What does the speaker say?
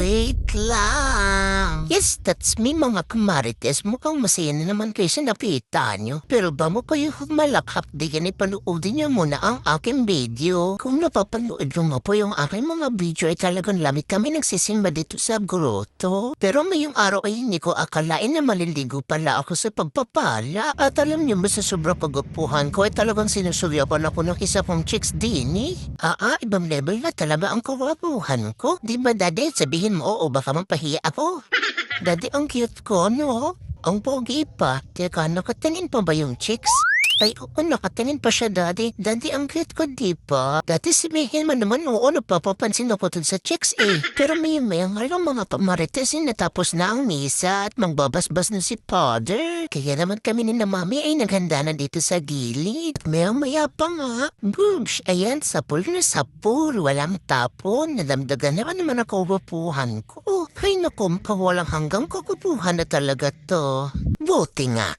Wait lang. Yes, that's me mga kumarites. Mukhang masaya na naman kayo sa napita nyo. Pero ba mo kayo malakap di yan ipanoodin nyo muna ang aking video. Kung napapanood mo po yung aking mga video ay talagang lamit kami nagsisimba dito sa grotto. Pero ngayong araw ay hindi ko akalain na maliligo pala ako sa pagpapala. At alam nyo ba sa sobrang pag-upuhan ko ay talagang sinusuyapan ako ng isa pong chicks din eh. Ibang level na talaga ang kawapuhan ko. Di ba daddy, sabihin mo oo baka mapahiya ako. Daddy, ang cute ko, no? Ang pogi pa. Teka, nakatingin pa ba yung chicks? Ay, oo, nakatingin pa siya, Daddy. Daddy, ang cute ko, di ba? Daddy, sabihin mo naman, oo, napapapansin ako dun sa chicks, eh. Pero may ngayon mga pamarites, natapos na ang misa at mangbabasbas na si Father. Kaya naman kami ni na Mami ay naghanda na dito sa gilid. Maya pa nga. Boosh, ayan, sapul na sapul. Walang tapon. Nadamdagan naman ang kawapuhan ko. Ay, naku, walang hanggang kawapuhan na talaga to. Buti nga.